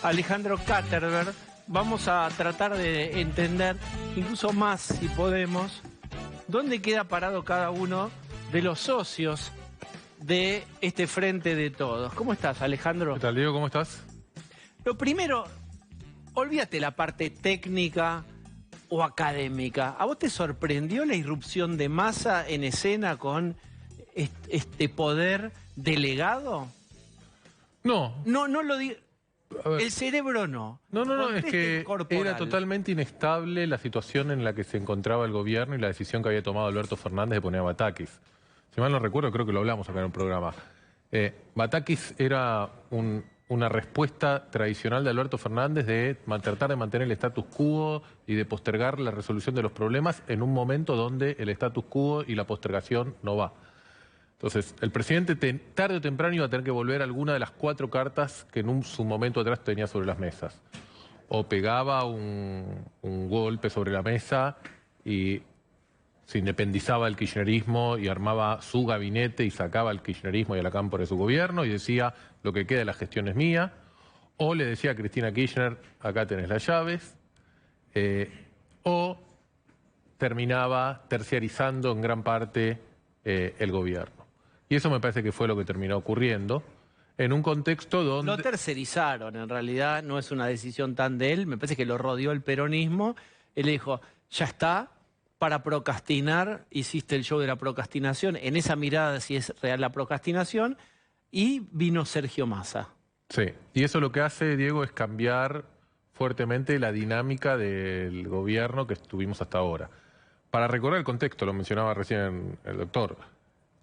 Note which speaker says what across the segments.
Speaker 1: Alejandro Katterberg. Vamos a tratar de entender, incluso más si podemos, dónde queda parado cada uno de los socios de este Frente de Todos. ¿Cómo estás, Alejandro?
Speaker 2: ¿Qué tal, Diego? ¿Cómo estás?
Speaker 1: Lo primero, olvídate la parte técnica o académica. ¿A vos te sorprendió la irrupción de Massa en escena con este poder delegado?
Speaker 2: No.
Speaker 1: No lo digo. El cerebro no.
Speaker 2: No, es que era totalmente inestable la situación en la que se encontraba el gobierno y la decisión que había tomado Alberto Fernández de poner a Batakis. Si mal no recuerdo, creo que lo hablamos acá en un programa. Batakis era una respuesta tradicional de Alberto Fernández de tratar de mantener el status quo y de postergar la resolución de los problemas en un momento donde el status quo y la postergación no va. Entonces, el presidente tarde o temprano iba a tener que volver a alguna de las 4 cartas que en su momento atrás tenía sobre las mesas. O pegaba un golpe sobre la mesa y se independizaba del kirchnerismo y armaba su gabinete y sacaba al kirchnerismo y a la cámpora de su gobierno y decía, lo que queda de la gestión es mía. O le decía a Cristina Kirchner, acá tenés las llaves. O terminaba terciarizando en gran parte el gobierno. Y eso me parece que fue lo que terminó ocurriendo en un contexto donde...
Speaker 1: Lo tercerizaron, en realidad no es una decisión tan de él, me parece que lo rodeó el peronismo. Él le dijo, ya está, para procrastinar, hiciste el show de la procrastinación, en esa mirada de si es real la procrastinación, y vino Sergio Massa.
Speaker 2: Sí, y eso lo que hace, Diego, es cambiar fuertemente la dinámica del gobierno que estuvimos hasta ahora. Para recordar el contexto, lo mencionaba recién el doctor,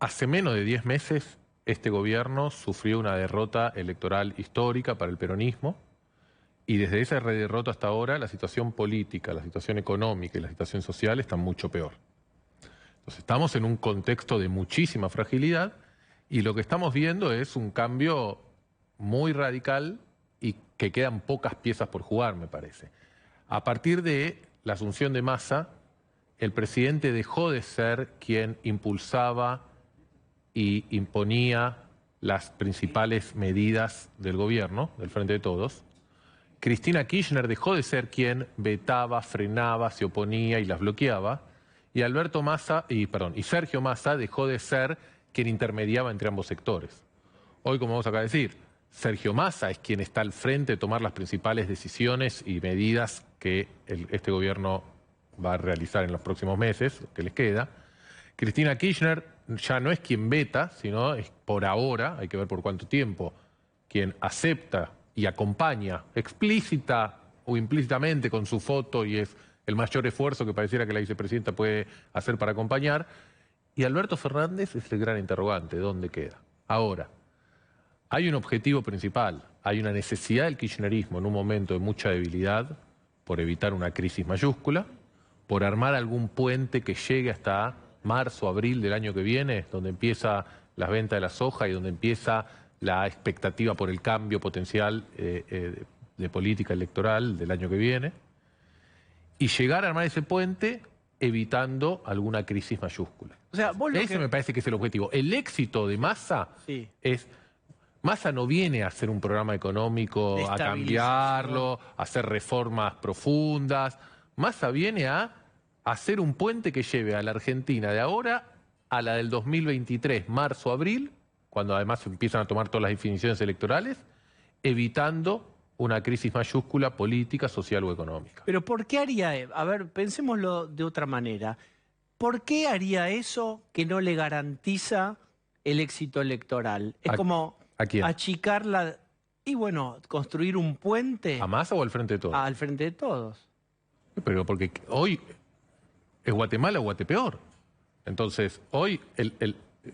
Speaker 2: hace menos de 10 meses este gobierno sufrió una derrota electoral histórica para el peronismo y desde esa derrota hasta ahora la situación política, la situación económica y la situación social están mucho peor. Entonces estamos en un contexto de muchísima fragilidad y lo que estamos viendo es un cambio muy radical y que quedan pocas piezas por jugar, me parece. A partir de la asunción de Massa, el presidente dejó de ser quien impulsaba y imponía las principales medidas del gobierno, del Frente de Todos. Cristina Kirchner dejó de ser quien vetaba, frenaba, se oponía y las bloqueaba. Y Sergio Massa dejó de ser quien intermediaba entre ambos sectores. Hoy, como vamos acá a decir, Sergio Massa es quien está al frente de tomar las principales decisiones y medidas que este gobierno va a realizar en los próximos meses, que les queda. Cristina Kirchner ya no es quien veta, sino es por ahora, hay que ver por cuánto tiempo, quien acepta y acompaña explícita o implícitamente con su foto y es el mayor esfuerzo que pareciera que la vicepresidenta puede hacer para acompañar. Y Alberto Fernández es el gran interrogante, ¿dónde queda? Ahora, hay un objetivo principal, hay una necesidad del kirchnerismo en un momento de mucha debilidad por evitar una crisis mayúscula, por armar algún puente que llegue hasta marzo, abril del año que viene, donde empieza las ventas de la soja y donde empieza la expectativa por el cambio potencial de política electoral del año que viene, y llegar a armar ese puente evitando alguna crisis mayúscula.
Speaker 1: O sea,
Speaker 2: ese me parece que es el objetivo. El éxito de Massa es... Massa no viene a hacer un programa económico, a cambiarlo, a hacer reformas profundas. Massa viene a hacer un puente que lleve a la Argentina de ahora a la del 2023, marzo-abril, cuando además empiezan a tomar todas las definiciones electorales, evitando una crisis mayúscula política, social o económica.
Speaker 1: Pero ¿por qué haría? A ver, pensémoslo de otra manera. ¿Por qué haría eso que no le garantiza el éxito electoral? Es como
Speaker 2: ¿a quién?
Speaker 1: Achicarla y bueno, construir un puente.
Speaker 2: ¿A Massa o al Frente de Todos?
Speaker 1: Al Frente de Todos.
Speaker 2: Pero porque hoy es Guatemala o Guatepeor. Entonces, hoy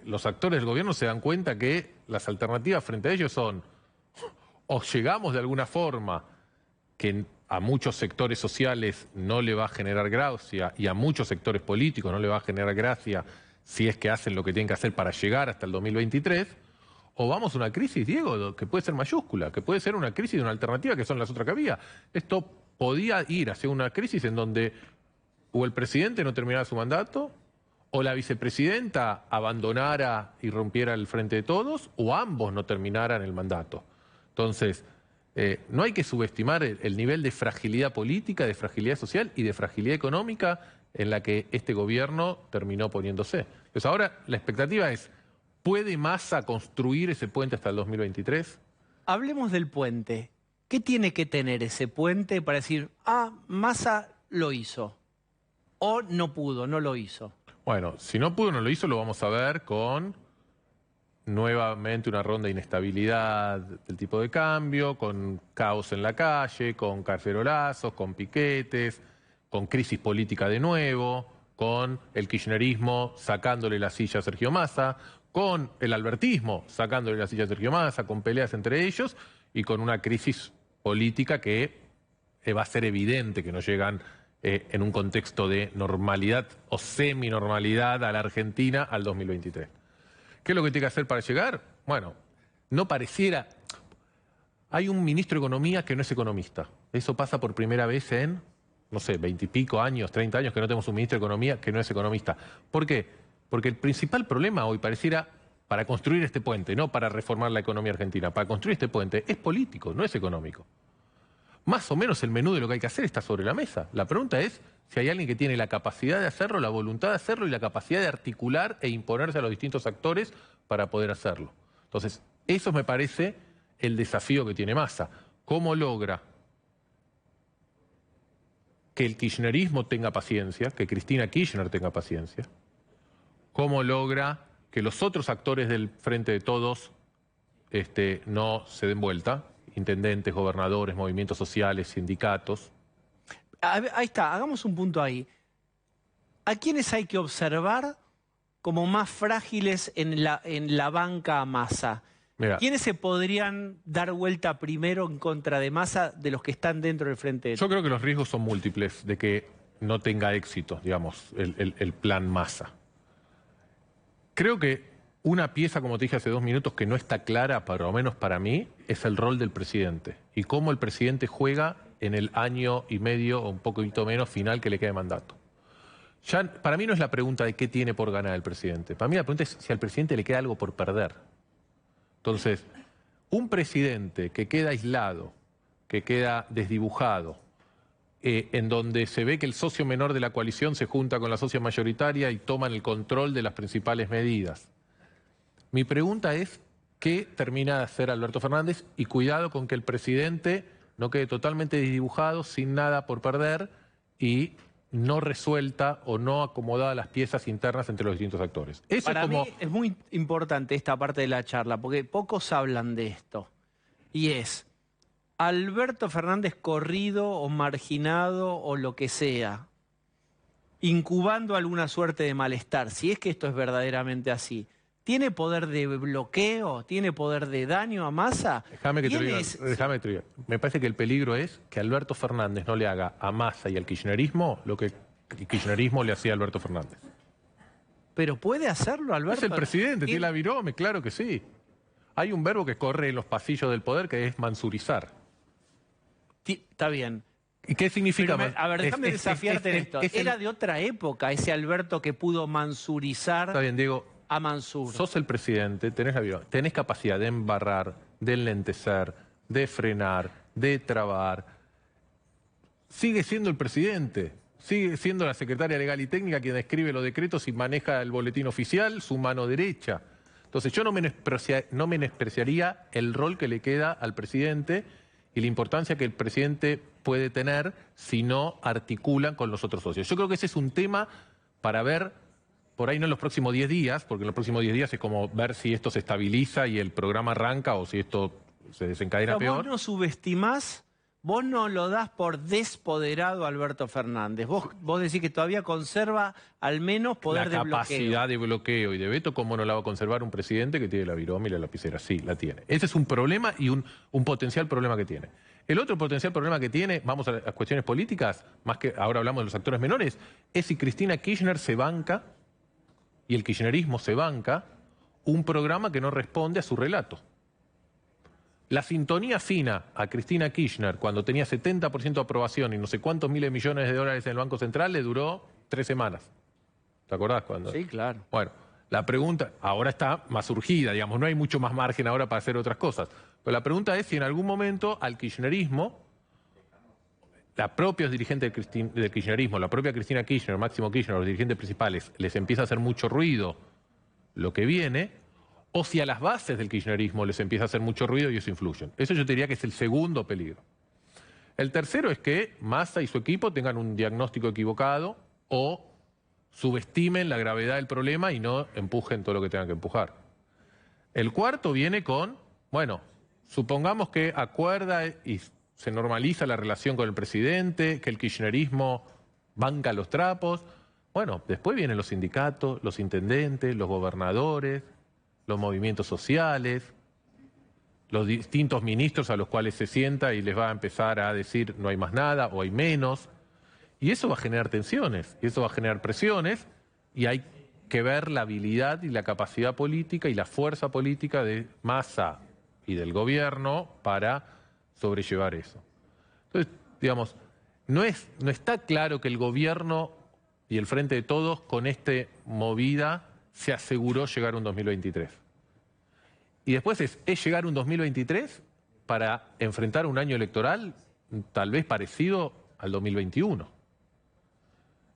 Speaker 2: los actores del gobierno se dan cuenta que las alternativas frente a ellos son o llegamos de alguna forma que a muchos sectores sociales no le va a generar gracia y a muchos sectores políticos no le va a generar gracia si es que hacen lo que tienen que hacer para llegar hasta el 2023, o vamos a una crisis, Diego, que puede ser mayúscula, que puede ser una crisis de una alternativa que son las otras que había. Esto podía ir hacia una crisis en donde o el presidente no terminara su mandato, o la vicepresidenta abandonara y rompiera el Frente de Todos, o ambos no terminaran el mandato. Entonces, No hay que subestimar el nivel de fragilidad política, de fragilidad social y de fragilidad económica en la que este gobierno terminó poniéndose. Entonces ahora la expectativa es, ¿puede Massa construir ese puente hasta el 2023?
Speaker 1: Hablemos del puente. ¿Qué tiene que tener ese puente para decir, Massa lo hizo? ¿O no pudo, no lo hizo?
Speaker 2: Bueno, si no pudo, no lo hizo, lo vamos a ver con nuevamente una ronda de inestabilidad del tipo de cambio, con caos en la calle, con cacerolazos, con piquetes, con crisis política de nuevo, con el kirchnerismo sacándole la silla a Sergio Massa, con el albertismo sacándole la silla a Sergio Massa, con peleas entre ellos y con una crisis política que va a ser evidente que no llegan en un contexto de normalidad o semi-normalidad a la Argentina al 2023. ¿Qué es lo que tiene que hacer para llegar? Bueno, no pareciera... Hay un ministro de Economía que no es economista. Eso pasa por primera vez en, no sé, 20 y pico años, 30 años que no tenemos un ministro de Economía que no es economista. ¿Por qué? Porque el principal problema hoy pareciera, para construir este puente, no para reformar la economía argentina, para construir este puente, es político, no es económico. Más o menos el menú de lo que hay que hacer está sobre la mesa. La pregunta es si hay alguien que tiene la capacidad de hacerlo, la voluntad de hacerlo y la capacidad de articular e imponerse a los distintos actores para poder hacerlo. Entonces, eso me parece el desafío que tiene Massa. ¿Cómo logra que el kirchnerismo tenga paciencia, que Cristina Kirchner tenga paciencia? ¿Cómo logra que los otros actores del Frente de Todos no se den vuelta? Intendentes, gobernadores, movimientos sociales, sindicatos.
Speaker 1: Ahí está, hagamos un punto ahí. ¿A quiénes hay que observar como más frágiles en la banca a Massa?
Speaker 2: Mira,
Speaker 1: ¿Quiénes se podrían dar vuelta primero en contra de Massa de los que están dentro del Frente de Todos?
Speaker 2: yo creo que los riesgos son múltiples de que no tenga éxito, digamos, el plan Massa. Creo que una pieza, como te dije hace 2 minutos, que no está clara, por lo menos para mí, es el rol del presidente y cómo el presidente juega en el año y medio o un poquito menos final que le queda de mandato. Ya, para mí no es la pregunta de qué tiene por ganar el presidente. Para mí la pregunta es si al presidente le queda algo por perder. Entonces, un presidente que queda aislado, que queda desdibujado, en donde se ve que el socio menor de la coalición se junta con la socia mayoritaria y toman el control de las principales medidas. Mi pregunta es, ¿qué termina de hacer Alberto Fernández? Y cuidado con que el presidente no quede totalmente desdibujado, sin nada por perder y no resuelta o no acomodada las piezas internas entre los distintos actores. Eso
Speaker 1: Para
Speaker 2: es como...
Speaker 1: mí es muy importante esta parte de la charla, porque pocos hablan de esto. Y es Alberto Fernández corrido o marginado o lo que sea, incubando alguna suerte de malestar, si es que esto es verdaderamente así. ¿Tiene poder de bloqueo? ¿Tiene poder de daño a Massa?
Speaker 2: Déjame que te diga. Me parece que el peligro es que Alberto Fernández no le haga a Massa y al kirchnerismo lo que el kirchnerismo le hacía a Alberto Fernández.
Speaker 1: ¿Pero puede hacerlo, Alberto?
Speaker 2: Es el presidente, tiene la virome, claro que sí. Hay un verbo que corre en los pasillos del poder que es mansurizar.
Speaker 1: Está bien.
Speaker 2: ¿Y qué significa?
Speaker 1: A ver, déjame desafiarte en esto. Era de otra época ese Alberto que pudo mansurizar.
Speaker 2: Está bien, Diego.
Speaker 1: A Mansur.
Speaker 2: Sos el presidente, tenés la virome, tenés capacidad de embarrar, de enlentecer, de frenar, de trabar. Sigue siendo el presidente. Sigue siendo la secretaria legal y técnica quien escribe los decretos y maneja el boletín oficial, su mano derecha. Entonces yo no menospreciaría el rol que le queda al presidente y la importancia que el presidente puede tener si no articulan con los otros socios. Yo creo que ese es un tema para ver, por ahí no en los próximos 10 días, porque en los próximos 10 días es como ver si esto se estabiliza y el programa arranca o si esto se desencadena peor.
Speaker 1: Vos no subestimás, vos no lo das por despoderado a Alberto Fernández. Vos decís que todavía conserva al menos poder de bloqueo.
Speaker 2: La capacidad de bloqueo y de veto, ¿cómo no la va a conservar un presidente que tiene la virome y la lapicera? Sí, la tiene. Ese es un problema y un potencial problema que tiene. El otro potencial problema que tiene, vamos a las cuestiones políticas, más que ahora hablamos de los actores menores, es si Cristina Kirchner se banca y el kirchnerismo se banca un programa que no responde a su relato. La sintonía fina a Cristina Kirchner cuando tenía 70% de aprobación y no sé cuántos miles de millones de dólares en el Banco Central le duró 3 semanas. ¿Te acordás cuando?
Speaker 1: Sí, claro.
Speaker 2: Bueno, la pregunta ahora está más urgida, digamos, no hay mucho más margen ahora para hacer otras cosas. Pero la pregunta es si en algún momento al kirchnerismo, la propia dirigente del kirchnerismo, la propia Cristina Kirchner, Máximo Kirchner, los dirigentes principales, les empieza a hacer mucho ruido lo que viene, o si a las bases del kirchnerismo les empieza a hacer mucho ruido y eso influyen. Eso yo te diría que es el segundo peligro. El tercero es que Massa y su equipo tengan un diagnóstico equivocado o subestimen la gravedad del problema y no empujen todo lo que tengan que empujar. El cuarto viene con, bueno, supongamos que acuerda y se normaliza la relación con el presidente, que el kirchnerismo banca los trapos. Bueno, después vienen los sindicatos, los intendentes, los gobernadores, los movimientos sociales, los distintos ministros a los cuales se sienta y les va a empezar a decir no hay más nada o hay menos. Y eso va a generar tensiones, y eso va a generar presiones, y hay que ver la habilidad y la capacidad política y la fuerza política de Massa y del gobierno para sobrellevar eso. Entonces, digamos, no está claro que el gobierno y el Frente de Todos con esta movida se aseguró llegar a un 2023. Y después es llegar a un 2023 para enfrentar un año electoral tal vez parecido al 2021.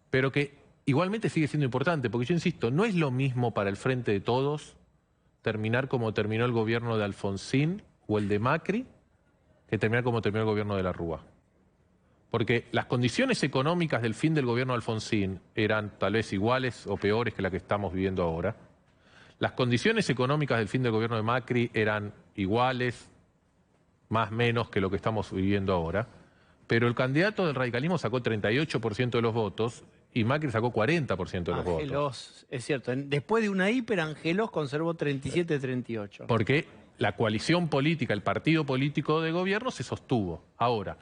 Speaker 2: Pero que igualmente sigue siendo importante, porque yo insisto, no es lo mismo para el Frente de Todos terminar como terminó el gobierno de Alfonsín o el de Macri, que terminar como terminó el gobierno de la Rúa. Porque las condiciones económicas del fin del gobierno de Alfonsín eran tal vez iguales o peores que las que estamos viviendo ahora. Las condiciones económicas del fin del gobierno de Macri eran iguales, más o menos que lo que estamos viviendo ahora. Pero el candidato del radicalismo sacó 38% de los votos y Macri sacó 40% de los votos.
Speaker 1: Es cierto, después de una hiper, Angelos conservó 37-38.
Speaker 2: Porque la coalición política, el partido político de gobierno se sostuvo. Ahora,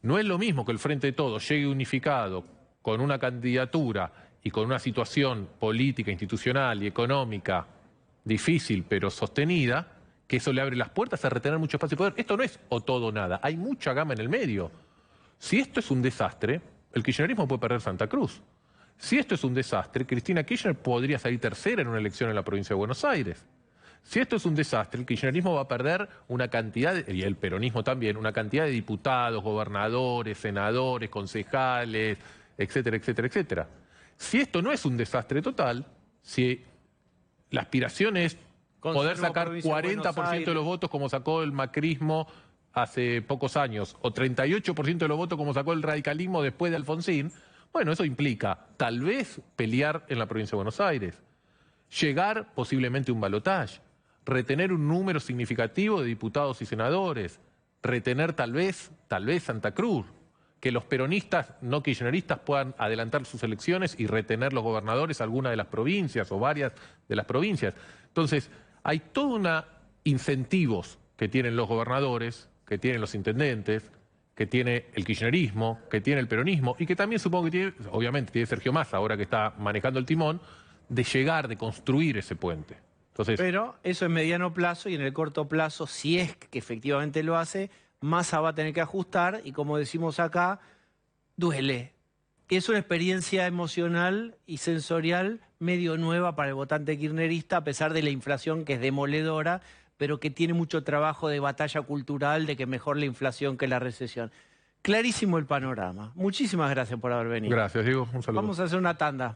Speaker 2: no es lo mismo que el Frente de Todos llegue unificado con una candidatura y con una situación política, institucional y económica difícil pero sostenida, que eso le abre las puertas a retener mucho espacio de poder. Esto no es o todo o nada, hay mucha gama en el medio. Si esto es un desastre, el kirchnerismo puede perder Santa Cruz. Si esto es un desastre, Cristina Kirchner podría salir tercera en una elección en la provincia de Buenos Aires. Si esto es un desastre, el kirchnerismo va a perder una cantidad, y el peronismo también, una cantidad de diputados, gobernadores, senadores, concejales, etcétera, etcétera, etcétera. Si esto no es un desastre total, si la aspiración es poder sacar 40% de los votos como sacó el macrismo hace pocos años, o 38% de los votos como sacó el radicalismo después de Alfonsín, bueno, eso implica tal vez pelear en la provincia de Buenos Aires, llegar posiblemente a un balotaje, retener un número significativo de diputados y senadores, retener tal vez Santa Cruz, que los peronistas no kirchneristas puedan adelantar sus elecciones y retener los gobernadores alguna de las provincias o varias de las provincias. Entonces, hay todos unos incentivos que tienen los gobernadores, que tienen los intendentes, que tiene el kirchnerismo, que tiene el peronismo y que también supongo que tiene, obviamente tiene Sergio Massa ahora que está manejando el timón, de llegar, de construir ese puente. Entonces,
Speaker 1: pero eso en mediano plazo y en el corto plazo, si es que efectivamente lo hace, Massa va a tener que ajustar y como decimos acá, duele. Es una experiencia emocional y sensorial medio nueva para el votante kirchnerista, a pesar de la inflación que es demoledora, pero que tiene mucho trabajo de batalla cultural, de que mejor la inflación que la recesión. Clarísimo el panorama. Muchísimas gracias por haber venido.
Speaker 2: gracias, Diego. Un saludo.
Speaker 1: Vamos a hacer una tanda.